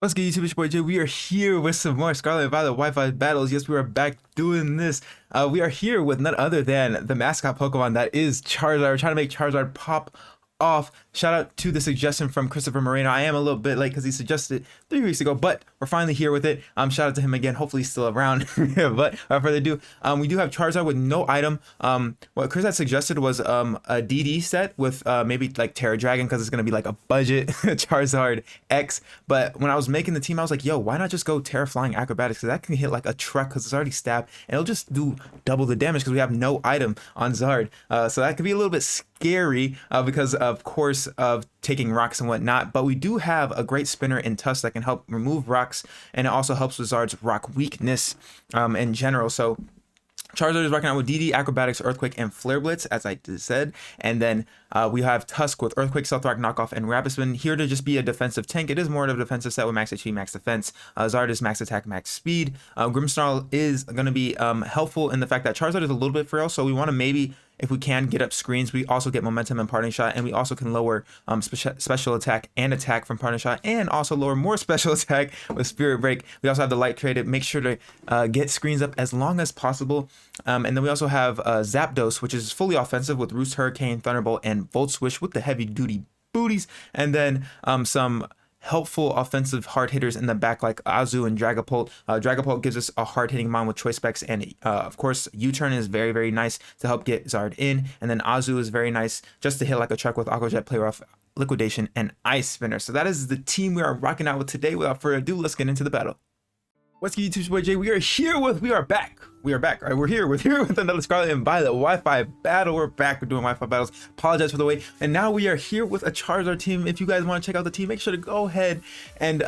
What's good, YouTube? It's your boy Jay. We are here with some more Scarlet and Violet Wi-Fi battles. Yes, we are back doing this. We are here with none other than the mascot Pokemon that is Charizard. We're trying to make Charizard pop off. Shout out to the suggestion from Christopher Moreno. I am a little bit late because he suggested it 3 weeks ago, but we're finally here with it. Shout out to him again. Hopefully he's still around. But without further ado, we do have Charizard with no item. What Chris had suggested was a DD set with maybe like Terra Dragon because it's gonna be like a budget Charizard X. But when I was making the team, I was like, yo, why not just go Terra Flying Acrobatics? Because that can hit like a truck because it's already stabbed, and it'll just do double the damage because we have no item on Zard. So that could be a little bit scary because of course of taking rocks and whatnot, but we do have a great spinner in Tusk that can help remove rocks, and it also helps with Zard's rock weakness in general. So Charizard is rocking out with DD, Acrobatics, Earthquake, and Flare Blitz, as I just said. And then we have Tusk with Earthquake, Stealth Rock, Knockoff, and Rapid Spin. Here to just be a defensive tank. It is more of a defensive set with max HP, max defense. Zard is max attack, max speed. Grimmsnarl is going to be helpful in the fact that Charizard is a little bit frail, so we want to maybe, if we can, get up screens. We also get momentum and parting shot, and we also can lower special attack and attack from parting shot, and also lower more special attack with Spirit Break. We also have the light traded. Make sure to get screens up as long as possible. And then we also have Zapdos, which is fully offensive with Roost, Hurricane, Thunderbolt, and Volt Swish with the heavy duty booties. And then some helpful offensive hard hitters in the back like Azu and Dragapult. Dragapult gives us a hard hitting mon with Choice Specs, and of course U-Turn is very, very nice to help get Zard in, and then Azu is very nice just to hit like a truck with Aqua Jet, Play Rough, Liquidation, and Ice Spinner. So that is the team we are rocking out with today. Without further ado, let's get into the battle. What's good, YouTube? Boy Jay. We are back. Right? We're here with another Scarlet and Violet Wi-Fi battle. We're back. We're doing Wi-Fi battles. Apologize for the wait. And now we are here with a Charizard team. If you guys want to check out the team, make sure to go ahead and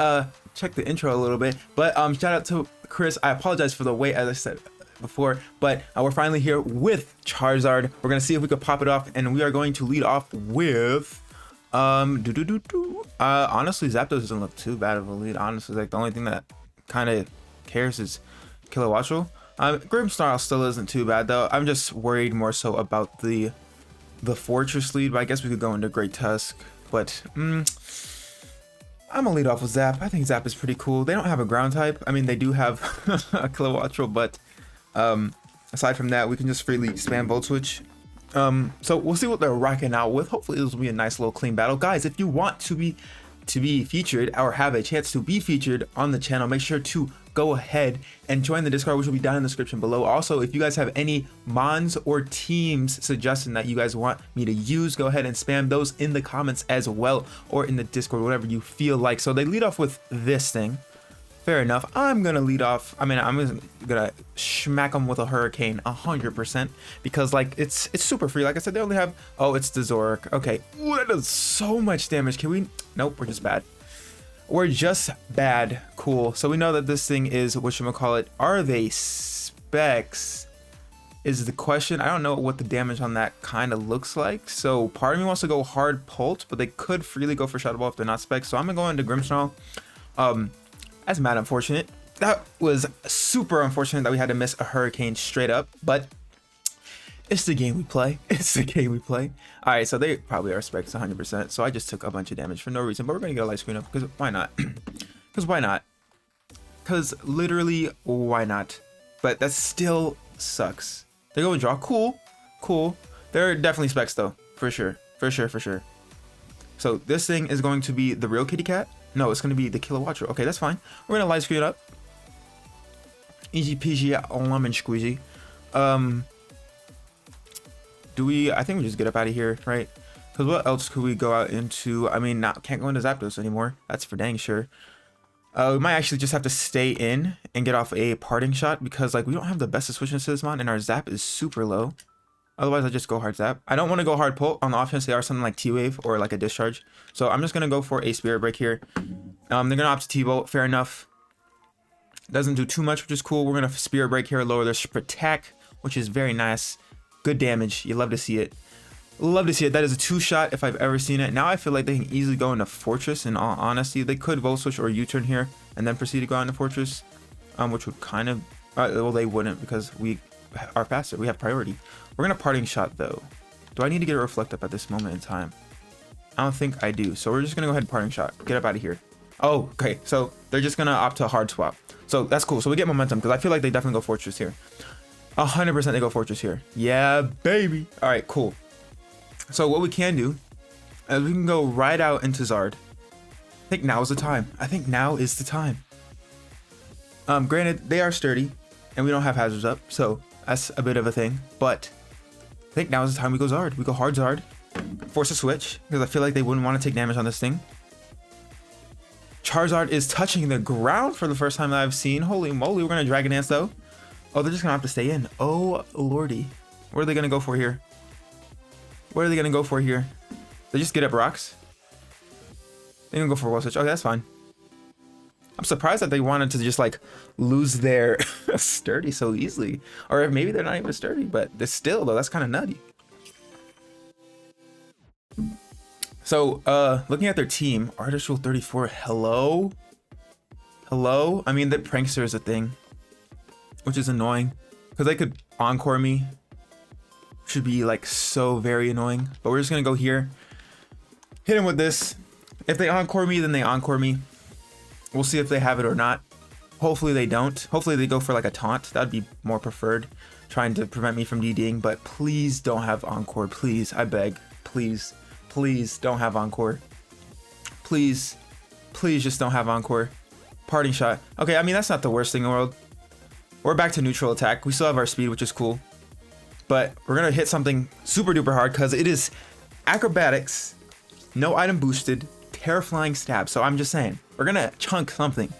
check the intro a little bit. But shout out to Chris. I apologize for the wait, as I said before, but we're finally here with Charizard. We're gonna see if we could pop it off, and we are going to lead off with honestly, Zapdos doesn't look too bad of a lead. Honestly, like the only thing that kind of cares is Kilowattrel. Grimmsnarl still isn't too bad though. I'm just worried more so about the Fortress lead, but I guess we could go into Great Tusk. But I'm gonna lead off with Zap. I think Zap is pretty cool. They don't have a ground type. I mean, they do have a Kilowattrel, but aside from that, we can just freely spam Volt Switch. So we'll see what they're rocking out with. Hopefully this will be a nice little clean battle. Guys, if you want to be featured or have a chance to be featured on the channel, make sure to go ahead and join the Discord, which will be down in the description below. Also, if you guys have any mons or teams suggesting that you guys want me to use, go ahead and spam those in the comments as well, or in the Discord, whatever you feel like. So they lead off with this thing. Fair enough. I'm gonna lead off. I mean, I'm gonna smack them with a Hurricane 100% because like it's super free. Like I said, they only have, oh, it's the Zoroark. Okay. Ooh, that does so much damage. Can we? Nope, we're just bad. We're just bad. Cool. So we know that this thing is, whatchamacallit, are they specs is the question. I don't know what the damage on that kind of looks like. So part of me wants to go hard Pult, but they could freely go for Shadow Ball if they're not specs. So I'm gonna go into Grimmsnarl. That's mad unfortunate. That was super unfortunate that we had to miss a Hurricane straight up, but it's the game we play. It's the game we play. All right, so they probably are specs 100%. So I just took a bunch of damage for no reason, but we're gonna get a light screen up because why not? Because why not? Because literally why not? But that still sucks. They go and draw. Cool. They're definitely specs though, for sure. So this thing is going to be the real kitty cat. No, it's going to be the Kilowattrel. Okay, that's fine. We're going to light screen it up. Easy peasy lemon squeezy. I think we just get up out of here, right? Because what else could we go out into? I mean, can't go into Zapdos anymore. That's for dang sure. We might actually just have to stay in and get off a parting shot because like we don't have the best of switches to this mon, and our Zap is super low. Otherwise, I just go hard Zap. I don't want to go hard Pult on the offense. They are something like T-Wave or like a Discharge. So I'm just going to go for a Spirit Break here. They're going to opt to T-Bolt. Fair enough. Doesn't do too much, which is cool. We're going to Spirit Break here, lower their attack, which is very nice. Good damage. You love to see it. Love to see it. That is a 2-shot if I've ever seen it. Now I feel like they can easily go into Fortress. In all honesty, they could Volt Switch or U-Turn here and then proceed to go out into Fortress, which would kind of... well, they wouldn't because we are faster. We have priority. We're gonna parting shot though. Do I need to get a reflect up at this moment in time? I don't think I do. So we're just gonna go ahead and parting shot. Get up out of here. Oh, okay. So they're just gonna opt to hard swap. So that's cool. So we get momentum because I feel like they definitely go Fortress here. 100% they go Fortress here. Yeah, baby. All right, cool. So what we can do is we can go right out into Zard. I think now is the time. I think now is the time. Granted, they are sturdy and we don't have hazards up, so that's a bit of a thing. But I think now is the time we go Zard. We go hard Zard. Force a switch because I feel like they wouldn't want to take damage on this thing. Charizard is touching the ground for the first time that I've seen. Holy moly, we're gonna Dragon Dance though. Oh, they're just gonna have to stay in. Oh lordy. What are they gonna go for here? What are they gonna go for here? They just get up rocks. They're gonna go for a wall switch. Okay, that's fine. I'm surprised that they wanted to just like lose their sturdy so easily. Or maybe they're not even sturdy, but they're still though, that's kind of nutty. So, looking at their team, Artificial 34, hello? Hello? I mean, the Prankster is a thing, which is annoying, because they could Encore me. Should be, like, so very annoying. But we're just gonna go here, hit him with this. If they Encore me, then they Encore me. We'll see if they have it or not. Hopefully they don't. Hopefully they go for, like, a taunt. That'd be more preferred, trying to prevent me from DDing, but please don't have Encore. Please, I beg. Please. Please don't have Encore. Please. Please just don't have Encore. Parting shot. Okay, I mean, that's not the worst thing in the world. We're back to neutral attack. We still have our speed, which is cool. But we're going to hit something super duper hard because it is Acrobatics, no item boosted, Terraflying Stab. So I'm just saying, we're going to chunk something.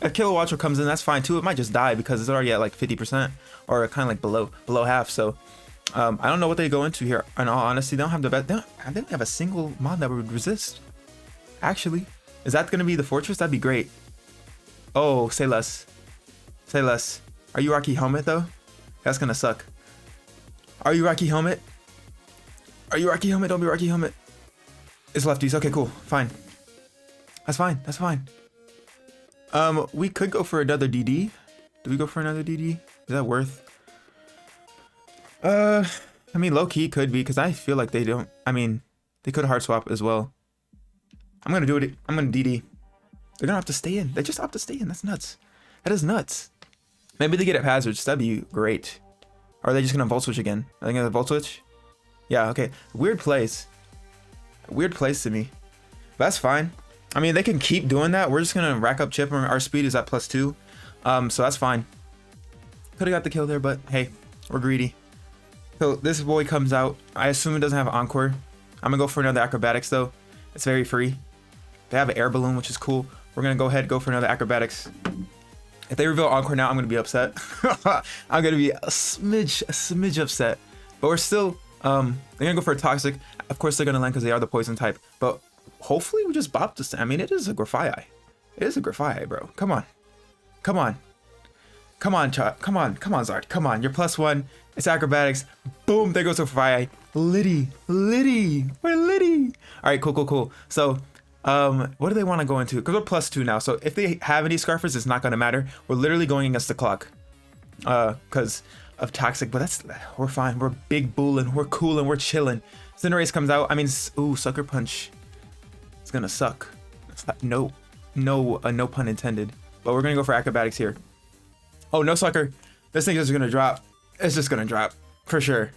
If Kilowattrel comes in, that's fine too. It might just die because it's already at like 50% or kind of like below half. So I don't know what they go into here. In all honesty, they don't have the best. They don't have a single mod that would resist. Actually, is that going to be the Fortress? That'd be great. Oh, say less. Say less. Are you Rocky Helmet though? That's gonna suck. Are you Rocky Helmet? Are you Rocky Helmet? Don't be Rocky Helmet. It's lefties. Okay, cool. Fine. That's fine. That's fine. We could go for another DD. Do we go for another DD? Is that worth? I mean, low key could be because I feel like they don't. I mean, they could hard swap as well. I'm gonna do it. I'm gonna DD. They're gonna have to stay in. They just have to stay in. That's nuts. That is nuts. Maybe they get up hazards. That'd be great. Or are they just gonna Volt Switch again? Are they gonna Volt Switch? Yeah, okay. Weird plays. Weird plays to me. But that's fine. I mean, they can keep doing that. We're just gonna rack up chip. Our speed is at +2. So that's fine. Could have got the kill there, but hey, we're greedy. So this boy comes out. I assume it doesn't have Encore. I'm gonna go for another Acrobatics though. It's very free. They have an air balloon, which is cool. We're gonna go ahead, go for another Acrobatics. If they reveal Encore now, I'm gonna be upset. I'm gonna be a smidge upset. But we're still, they're gonna go for a Toxic. Of course they're gonna land because they are the poison type. But hopefully we just bop this. I mean, it is a Grafai. It is a Grafai, bro. Come on. Come on. Come on, come on, come on, Zard. Come on, you're +1. It's Acrobatics. Boom, there goes Grafai. Liddy. We're Liddy. All right, cool. So, what do they want to go into? Because we're +2 now. So if they have any Scarfers, it's not going to matter. We're literally going against the clock. Because of Toxic. But we're fine. We're big bullin'. We're coolin'. We're chillin'. Cinderace comes out. I mean, ooh, Sucker Punch. It's going to suck. No pun intended. But we're going to go for Acrobatics here. Oh, no Sucker. This thing is going to drop. It's just going to drop. For sure.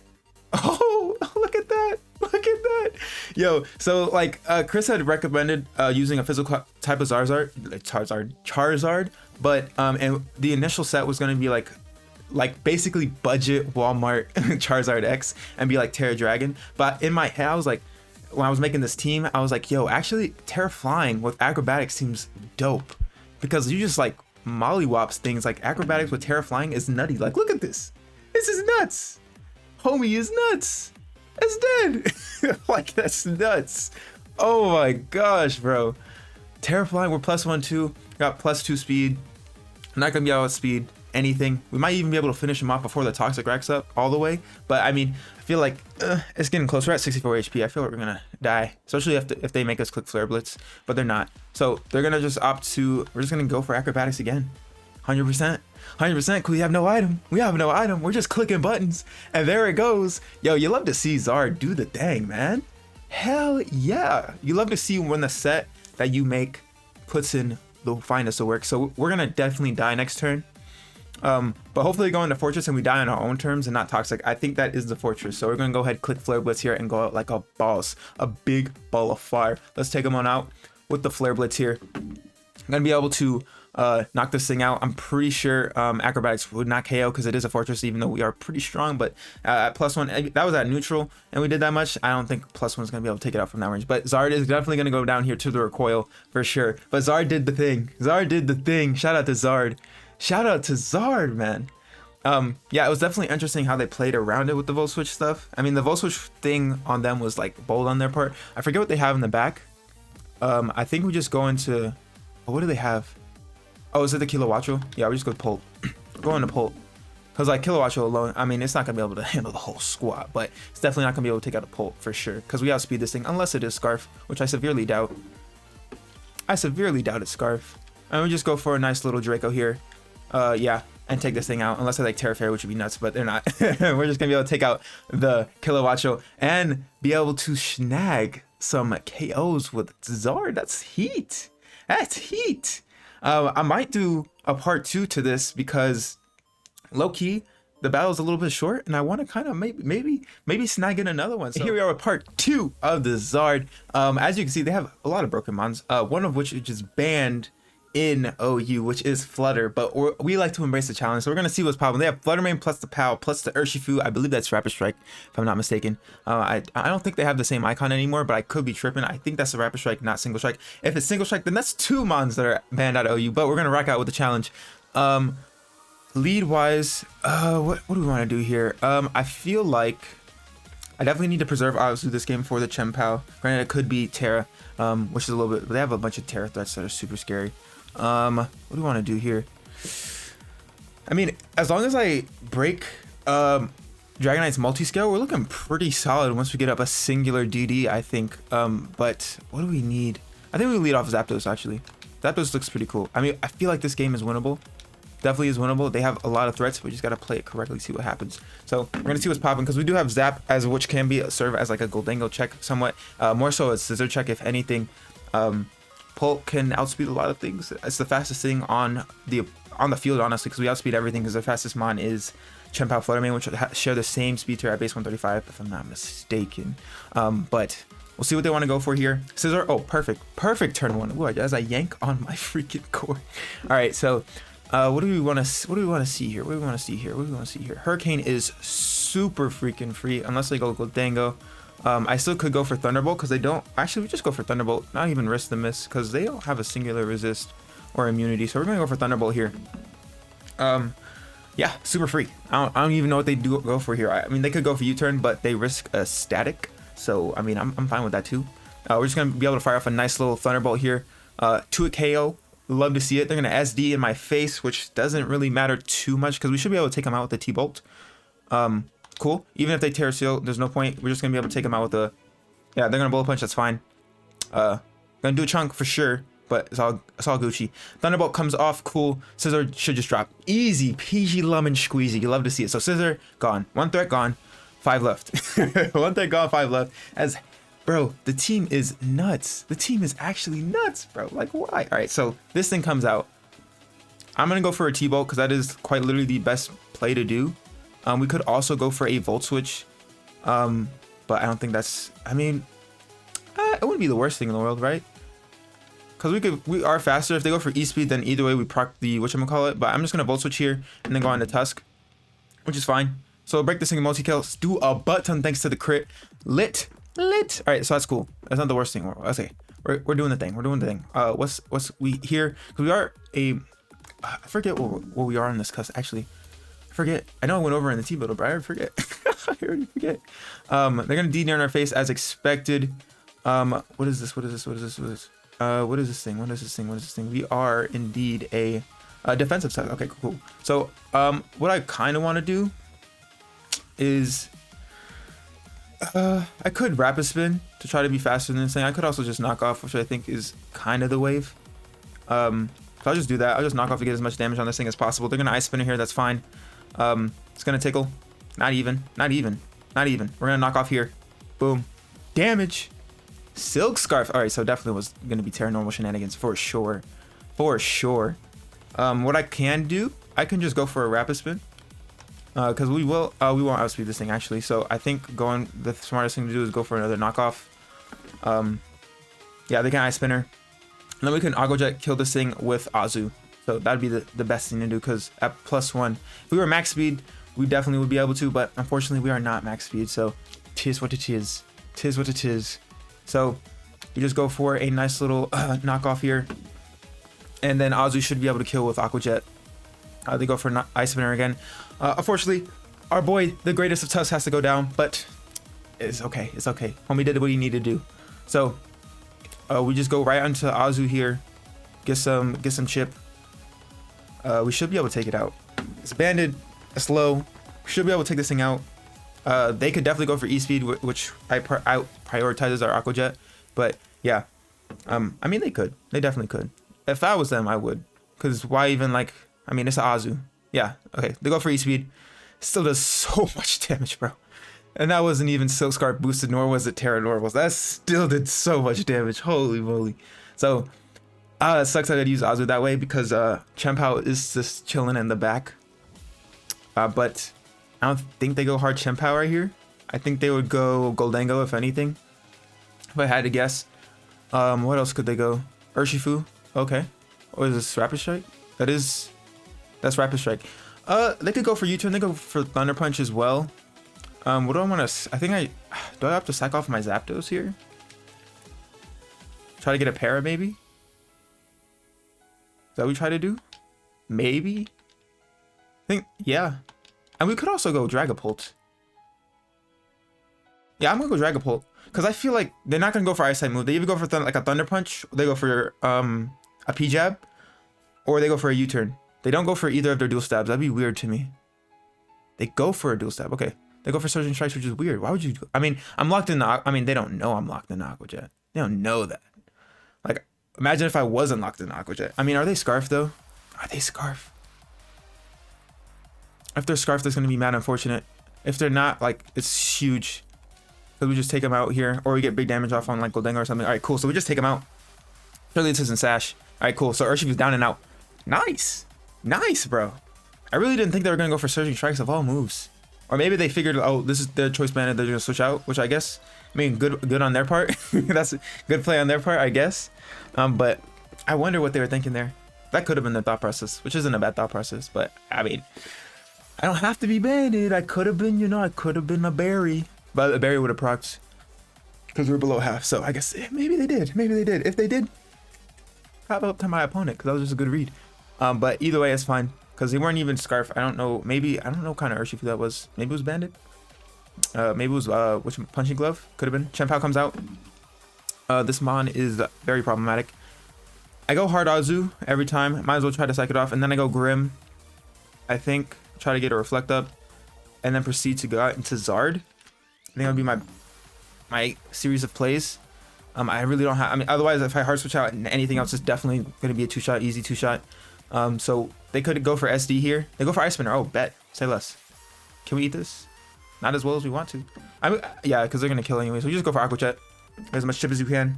Oh, look at that. Look at that. Yo, so like Chris had recommended using a physical type of Charizard, but and the initial set was going to be like basically budget Walmart Charizard X and be like Terra Dragon. But in my head, I was like, when I was making this team, I was like, yo, actually Terra Flying with Acrobatics seems dope because you just like mollywops things. Like Acrobatics with Terra Flying is nutty. Like, look at this. This is nuts. Homie is nuts. It's dead. Like, that's nuts. Oh my gosh, bro. Terra Flying, we're +1 too. Got +2 speed. I'm not gonna be able to speed anything. We might even be able to finish him off before the Toxic racks up all the way. But I mean, I feel like it's getting close. We're at 64 HP. I feel like we're gonna die, especially if they make us click Flare Blitz, but they're not. So they're gonna just opt to. We're just gonna go for Acrobatics again. 100%. 100% because we have no item. We have no item. We're just clicking buttons. And there it goes. Yo, you love to see Zard do the thing, man. Hell yeah. You love to see when the set that you make puts in the finest of work. So we're gonna definitely die next turn. But hopefully go into Fortress and we die on our own terms and not Toxic. I think that is the Fortress. So we're gonna go ahead, click Flare Blitz here and go out like a boss, a big ball of fire. Let's take him on out with the Flare Blitz here. I'm gonna be able to knock this thing out. I'm pretty sure Acrobatics would not KO because it is a Fortress, even though we are pretty strong. But at +1, that was at neutral, and we did that much. I don't think +1 is gonna be able to take it out from that range. But Zard is definitely gonna go down here to the recoil for sure. But Zard did the thing. Zard did the thing. Shout out to Zard. Shout out to Zard, man. Yeah, it was definitely interesting how they played around it with the Volt Switch stuff. I mean, the Volt Switch thing on them was like bold on their part. I forget what they have in the back. I think we just go into, oh, what do they have? Oh, is it the Kilowattrel? Yeah, we just go Pult. Go into Pult. Because like Kilowattrel alone, I mean, it's not going to be able to handle the whole squad, but it's definitely not going to be able to take out a Pult for sure. Because we outspeed this thing, unless it is Scarf, which I severely doubt. I severely doubt it's Scarf. And we just go for a nice little Draco here. Yeah, and take this thing out, unless I like Terra Fairy, which would be nuts, but they're not. We're just going to be able to take out the Kilowattrel and be able to snag some KOs with Zard. That's heat. That's heat. I might do a part 2 to this because low-key the battle's a little bit short and I want to kind of maybe snag in another one. So here we are with part 2 of the Zard. As you can see, they have a lot of broken mons, one of which is just banned in OU, which is Flutter, but we like to embrace the challenge, so we're gonna see what's popping. They have Flutter Mane plus the POW plus the Urshifu. I believe that's Rapid Strike, if I'm not mistaken. I don't think they have the same icon anymore, but I could be tripping. I think that's a Rapid Strike, not Single Strike. If it's Single Strike, then that's 2 mons that are banned out of OU, but we're gonna rock out with the challenge. Lead wise, what do we want to do here? I feel like I definitely need to preserve obviously this game for the Chien-Pao. Granted, it could be Terra, which is a little bit, but they have a bunch of Terra threats that are super scary. What do we want to do here? I mean, as long as I break Dragonite's multi-scale, we're looking pretty solid once we get up a singular DD, I think. But what do we need? I think we lead off Zapdos, actually. Zapdos looks pretty cool. I mean, I feel like this game is winnable. Definitely is winnable. They have a lot of threats. We just got to play it correctly, see what happens. So we're going to see what's popping because we do have Zap, as which can be serve as like a Goldango check somewhat. More so a Scissor check, if anything. Pult can outspeed a lot of things. It's the fastest thing on the field, honestly, because we outspeed everything because the fastest mon is Chien-Pao Flutter Mane, which share the same speed tier at base 135, if I'm not mistaken. But we'll see what they want to go for here. Scissor, oh, perfect turn 1. Ooh, as I yank on my freaking core. All right, so what do we want to see here? What do we want to see here? Hurricane is super freaking free unless they go Goldango. I still could go for Thunderbolt because they don't. Actually, we just go for Thunderbolt, not even risk the miss because they don't have a singular resist or immunity. So we're gonna go for Thunderbolt here. Yeah, super free. I don't even know what they do go for here. I mean, they could go for U-turn, but they risk a static. So I mean, I'm fine with that too. We're just gonna be able to fire off a nice little Thunderbolt here. To a KO. Love to see it. They're gonna SD in my face, which doesn't really matter too much because we should be able to take them out with the T-Bolt. Cool. Even if they Terra Seal, there's no point. We're just gonna be able to take them out with the. Yeah, they're gonna Bullet Punch. That's fine. Gonna do a chunk for sure, but it's all Gucci. Thunderbolt comes off. Cool. Scissor should just drop. Easy peasy lemon squeezy. You love to see it. So Scissor gone. 1 threat gone. 5 left. 1 threat gone. 5 left. As bro, the team is nuts. The team is actually nuts, bro. Like why? All right. So this thing comes out. I'm gonna go for a T-Bolt because that is quite literally the best play to do. We could also go for a Volt Switch, but I don't think that's. I mean, it wouldn't be the worst thing in the world, right? Because we are faster. If they go for E-Speed, then either way we proc the whatchamacallit. But I'm just gonna Volt Switch here and then go on to Tusk, which is fine. So break this thing in multi-kill. Do a butt ton thanks to the crit. Lit. All right, so that's cool. That's not the worst thing. Okay, we're doing the thing. We're doing the thing. What's we here? Because we are a. I forget what we are in this cuss actually. Forget. I know I went over in the T-Builder, but I already forget. I already forget. They're gonna D-Nair in our face as expected. What is this? What is this thing? We are indeed a defensive side. Okay, cool. So what I kind of want to do is I could Rapid Spin to try to be faster than this thing. I could also just knock off, which I think is kind of the wave. So I'll just do that. I'll just knock off to get as much damage on this thing as possible. They're gonna Ice Spin in here. That's fine. It's gonna tickle. Not even. We're gonna knock off here. Boom. Damage. Silk Scarf. All right, so definitely was gonna be Terra Normal shenanigans for sure, for sure. What I can do, I can just go for a Rapid Spin, because we won't outspeed this thing actually. So I think the smartest thing to do is go for another knockoff. Yeah, they can Ice Spinner. And then we can Aqua Jet kill this thing with Azu. So that'd be the best thing to do, because at +1, if we were max speed, we definitely would be able to, but unfortunately we are not max speed, so tis what it is. Tis what it is. So we just go for a nice little knockoff here, and then Azu should be able to kill with Aqua Jet. They go for Ice Spinner again. Unfortunately, our boy, the greatest of Tusk, has to go down, but it's okay. It's okay. Homie did what he needed to do. So we just go right onto Azu here, get some chip. We should be able to take it out. It's banded, it's low. We should be able to take this thing out. They could definitely go for E-Speed, which out prioritizes our Aqua Jet. But yeah, I mean, they could. They definitely could. If I was them, I would. Because why even, like, I mean, it's an Azu. Yeah, okay. They go for E-Speed. Still does so much damage, bro. And that wasn't even Silk Scarf boosted, nor was it Terra Normals. That still did so much damage. Holy moly. So, it sucks I gotta use Azu that way, because Chien-Pao is just chilling in the back. But I don't think they go hard Chien-Pao right here. I think they would go Goldango, if anything. If I had to guess. What else could they go? Urshifu. Okay. Or is this Rapid Strike? That's Rapid Strike. They could go for U-turn. They go for Thunder Punch as well. What do I want to... do I have to sack off my Zapdos here? Try to get a Para, maybe? Is that what we try to do? Maybe? Yeah. And we could also go Dragapult. Yeah, I'm gonna go Dragapult, because I feel like they're not gonna go for Ice type move. They either go for like a Thunder Punch, or they go for a P-Jab, or they go for a U-turn. They don't go for either of their dual stabs. That'd be weird to me. They go for a dual stab. Okay. They go for Surging Strikes, which is weird. Why would you... I mean, I'm locked in the... I mean, they don't know I'm locked in Aqua Jet. They don't know that. Like, imagine if I wasn't locked in Aqua Jet. I mean, are they Scarf, though? Are they Scarf? If they're Scarf, that's going to be mad unfortunate. If they're not, like, it's huge. So we just take them out here. Or we get big damage off on, like, Goldango or something. All right, cool. So we just take them out. Surely this isn't Sash. All right, cool. So Urshifu's down and out. Nice. Nice, bro. I really didn't think they were going to go for Surging Strikes of all moves. Or maybe they figured, oh, this is their choice banded, they're going to switch out, which I guess, I mean, good on their part. That's a good play on their part, I guess. But I wonder what they were thinking there. That could have been their thought process, which isn't a bad thought process. But, I mean, I don't have to be banded. I could have been, you know, I could have been a berry. But a berry would have procced, because we're below half. So I guess maybe they did. Maybe they did. If they did, pop up to my opponent, because that was just a good read. But either way, it's fine. Because they weren't even Scarf. I don't know. Maybe, I don't know what kind of Urshifu that was. Maybe it was Bandit. Maybe it was, which Punching Glove? Could have been. Chien-Pao comes out. This Mon is very problematic. I go hard Azu every time. Might as well try to psych it off. And then I go Grim. I think. Try to get a Reflect up. And then proceed to go out into Zard. I think that would be my series of plays. I really don't have... I mean, otherwise, if I hard switch out and anything else, is definitely going to be a two-shot. Easy two-shot. So they could go for SD here. They go for Ice Spinner. Oh, bet. Say less. Can we eat this? Not as well as we want to. Yeah, because they're going to kill anyway. So we just go for Aqua Jet. Get as much chip as you can.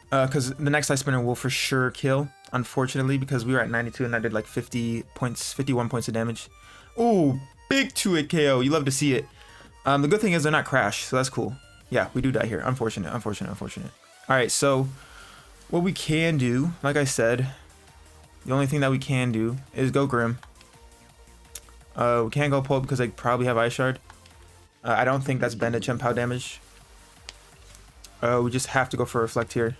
Because the next Ice Spinner will for sure kill. Unfortunately, because we were at 92 and I did like 50 points, 51 points of damage. Ooh, big 2-hit KO. You love to see it. The good thing is they're not Crash, so that's cool. Yeah, we do die here. Unfortunate. All right, so what we can do, like I said... The only thing that we can do is go Grim. We can't go Pulp because they probably have Ice Shard. I don't think that's Bandit Chien-Pao damage. We just have to go for Reflect here.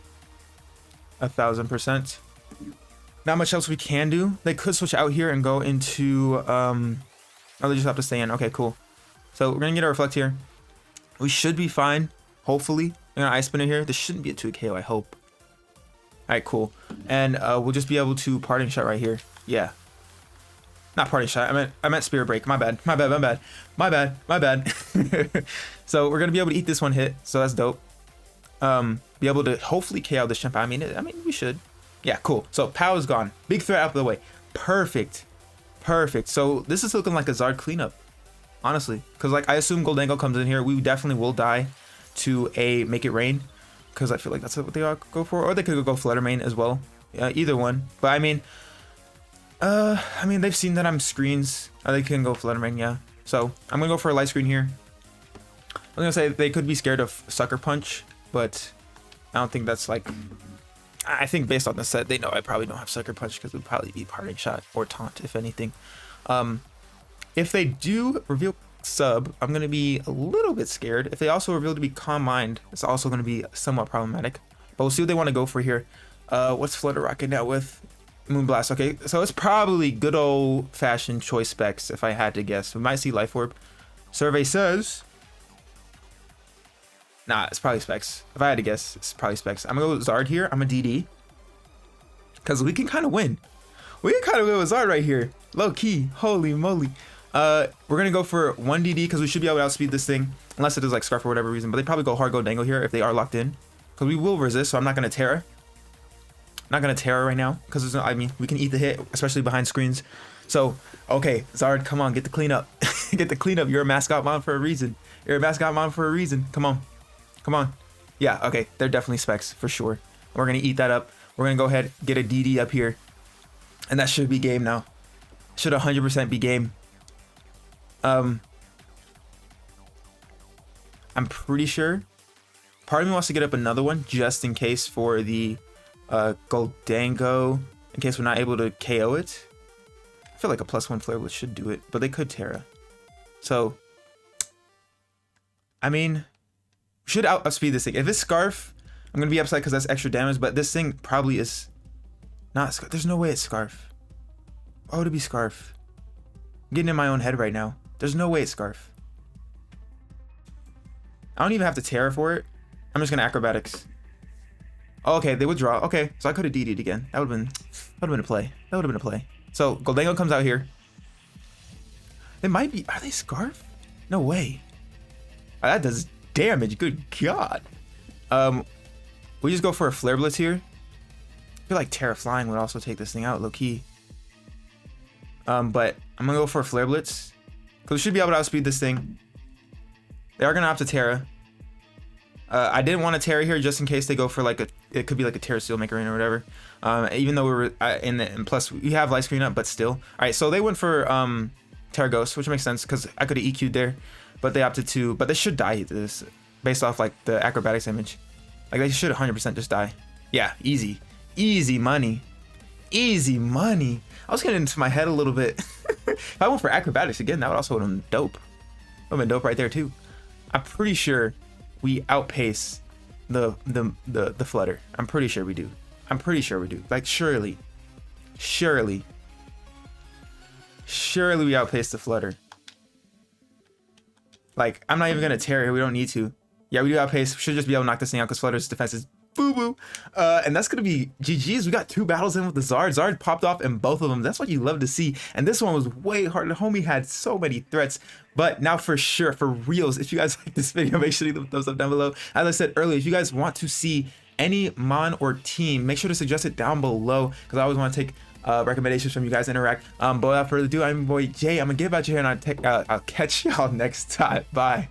1000%. Not much else we can do. They could switch out here and go into... Oh, they just have to stay in. Okay, cool. So we're going to get a Reflect here. We should be fine. Hopefully. We're going to Ice Spinner here. This shouldn't be a 2 KO, I hope. Alright, cool. And we'll just be able to Parting Shot right here. Yeah. Not Parting Shot. I meant Spirit Break. My bad. So we're gonna be able to eat this one hit. So that's dope. Be able to hopefully KO this Chien-Pao. I mean, we should. Yeah, cool. So Pao is gone. Big threat out of the way. Perfect. So this is looking like a Zard cleanup. Honestly, because like I assume Goldango comes in here. We definitely will die to a Make It Rain, because I feel like that's what they all go for, or they could go Flutter Mane as well. Either one. But I mean, they've seen that I'm screens. They can go Flutter Mane, yeah. So I'm gonna go for a light screen here. I'm gonna say they could be scared of Sucker Punch, but I don't think that's like. I think based on the set, they know I probably don't have Sucker Punch because it would probably be Parting Shot or Taunt, if anything. If they do reveal Sub, I'm going to be a little bit scared. If they also reveal to be Calm Mind, it's also going to be somewhat problematic. But we'll see what they want to go for here. What's Flutter rocking out with? Moonblast. Okay, so it's probably good old-fashioned choice specs, if I had to guess. We might see Life Orb. Survey says... Nah, it's probably specs. If I had to guess, it's probably specs. I'm gonna go with Zard here. I'm a DD. Because we can kind of win. We can kind of go with Zard right here. Low key. Holy moly. We're gonna go for 1 DD because we should be able to outspeed this thing. Unless it is like Scarf for whatever reason. But they probably go hard go dangle here if they are locked in. Because we will resist, so I'm not gonna Terra. Not gonna Terra right now. Because I mean, we can eat the hit, especially behind screens. So, okay, Zard, come on, get the cleanup. Get the cleanup. You're a mascot mom for a reason. You're a mascot mom for a reason. Come on. Come on. Yeah, okay. They're definitely specs for sure. We're going to eat that up. We're going to go ahead, get a DD up here. And that should be game now. Should 100% be game. I'm pretty sure. Part of me wants to get up another one just in case for the Goldango. In case we're not able to KO it. I feel like a +1 Flare Blitz should do it. But they could Terra. So, I mean... should outspeed this thing. If it's Scarf, I'm gonna be upset because that's extra damage, but this thing probably is not Scarf. There's no way it's Scarf. Why would it be Scarf? I'm getting in my own head right now. There's no way it's Scarf. I don't even have to Terra for it. I'm just gonna Acrobatics. Oh, okay, they withdraw. Okay, so I could have DD'd again. That would have been a play. That would have been a play. So Goldango comes out here. They might be. Are they Scarf? No way. Oh, that does damage. Good God. We just go for a Flare Blitz here. I feel like Terra Flying would also take this thing out low key. But I'm gonna go for a Flare Blitz because we should be able to outspeed this thing. They are gonna opt to Terra. I didn't want to Terra here just in case they go for like it could be like a Terra Steel Maker or whatever. Even though we were and plus we have Light Screen up, but still. All right, so they went for Terra Ghost, which makes sense because I could have EQ'd there, but they opted to. But they should die this based off like the Acrobatics image. Like they should 100% just die. Yeah, easy, easy money, easy money. I was getting into my head a little bit. If I went for Acrobatics again, that would also have been dope. Would have been dope right there too. I'm pretty sure we outpace the Flutter. I'm pretty sure we do. I'm pretty sure we do. Like surely we outpace the Flutter. Like I'm not even gonna Terra here. We don't need to. Yeah, we do outpace. We should just be able to knock this thing out because Flutter's defense is boo-boo. And that's going to be GG's. We got 2 battles in with the Zard. Zard popped off in both of them. That's what you love to see. And this one was way harder. Homie had so many threats. But now for sure, for reals, if you guys like this video, make sure to leave a thumbs up down below. As I said earlier, if you guys want to see any mon or team, make sure to suggest it down below because I always want to take recommendations from you guys, interact. But without further ado, I'm your boy Jay. I'm going to give out your hair and I'll catch y'all next time. Bye.